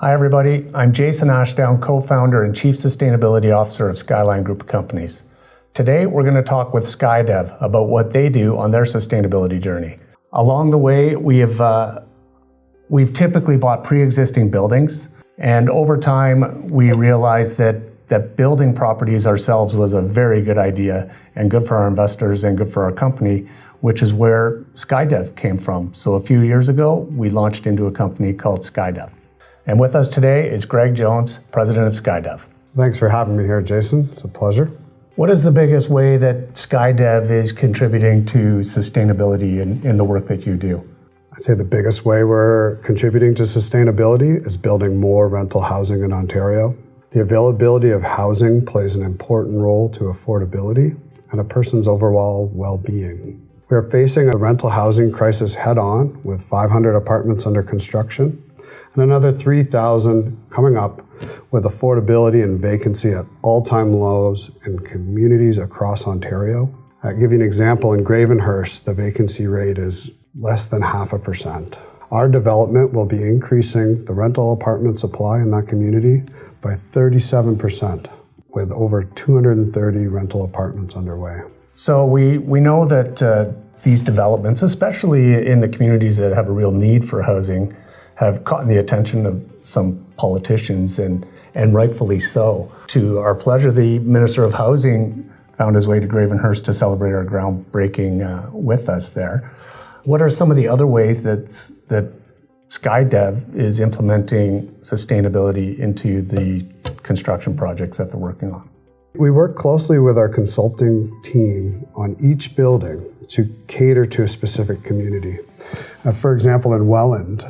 Hi everybody, I'm Jason Ashdown, co-founder and chief sustainability officer of Skyline Group of Companies. Today we're going to talk with SkyDev about what they do on their sustainability journey. Along the way, we've typically bought pre-existing buildings, and over time we realized that building properties ourselves was a very good idea and good for our investors and good for our company, which is where SkyDev came from. So a few years ago, we launched into a company called SkyDev. And with us today is Greg Jones, president of SkyDev. Thanks for having me here, Jason. It's a pleasure. What is the biggest way that SkyDev is contributing to sustainability in the work that you do? I'd say the biggest way we're contributing to sustainability is building more rental housing in Ontario. The availability of housing plays an important role to affordability and a person's overall well-being. We are facing a rental housing crisis head-on with 500 apartments under construction and another 3,000 coming up, with affordability and vacancy at all-time lows in communities across Ontario. I'll give you an example. In Gravenhurst, the vacancy rate is less than 0.5%. Our development will be increasing the rental apartment supply in that community by 37%, with over 230 rental apartments underway. So we know that these developments, especially in the communities that have a real need for housing, have caught the attention of some politicians, and rightfully so. To our pleasure, the Minister of Housing found his way to Gravenhurst to celebrate our groundbreaking with us there. What are some of the other ways that SkyDev is implementing sustainability into the construction projects that they're working on? We work closely with our consulting team on each building to cater to a specific community. For example, in Welland,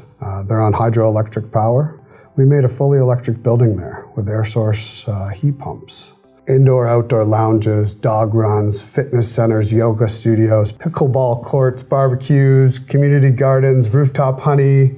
they're on hydroelectric power. We made a fully electric building there with air source heat pumps. Indoor-outdoor lounges, dog runs, fitness centers, yoga studios, pickleball courts, barbecues, community gardens, rooftop honey,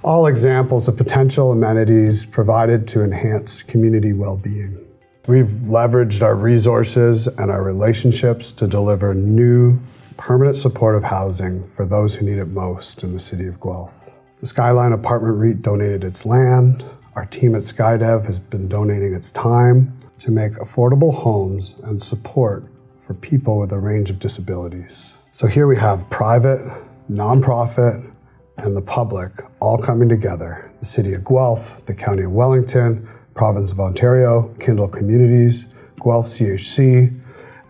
all examples of potential amenities provided to enhance community well-being. We've leveraged our resources and our relationships to deliver new, permanent supportive housing for those who need it most in the city of Guelph. The Skyline Apartment REIT donated its land. Our team at SkyDev has been donating its time to make affordable homes and support for people with a range of disabilities. So here we have private, nonprofit, and the public all coming together. The City of Guelph, the County of Wellington, Province of Ontario, Kindle Communities, Guelph CHC,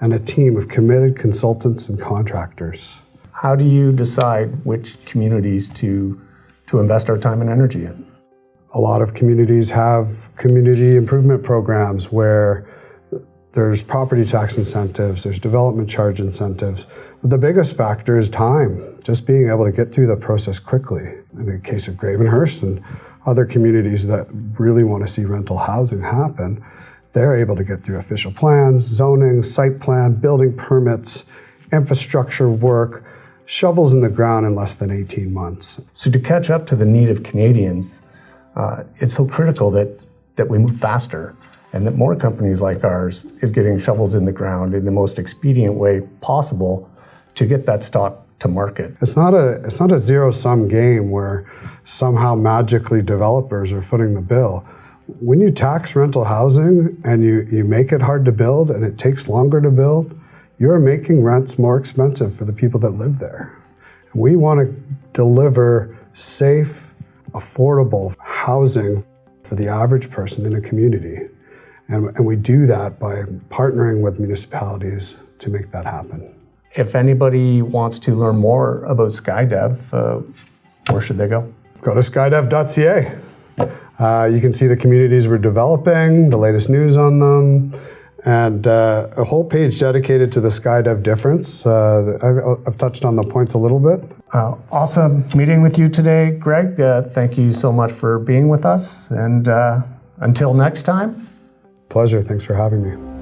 and a team of committed consultants and contractors. How do you decide which communities to invest our time and energy in? A lot of communities have community improvement programs where there's property tax incentives, there's development charge incentives. But the biggest factor is time, just being able to get through the process quickly. In the case of Gravenhurst and other communities that really want to see rental housing happen, they're able to get through official plans, zoning, site plan, building permits, infrastructure work, shovels in the ground in less than 18 months. So to catch up to the need of Canadians, it's so critical that we move faster and that more companies like ours is getting shovels in the ground in the most expedient way possible to get that stock to market. It's not a zero-sum game where somehow magically developers are footing the bill. When you tax rental housing and you make it hard to build and it takes longer to build, you're making rents more expensive for the people that live there. And we want to deliver safe, affordable housing for the average person in a community. And we do that by partnering with municipalities to make that happen. If anybody wants to learn more about SkyDev, where should they go? Go to skydev.ca. You can see the communities we're developing, the latest news on them, and a whole page dedicated to the SkyDev difference. I've touched on the points a little bit. Awesome meeting with you today, Greg. Thank you so much for being with us. And until next time. Pleasure. Thanks for having me.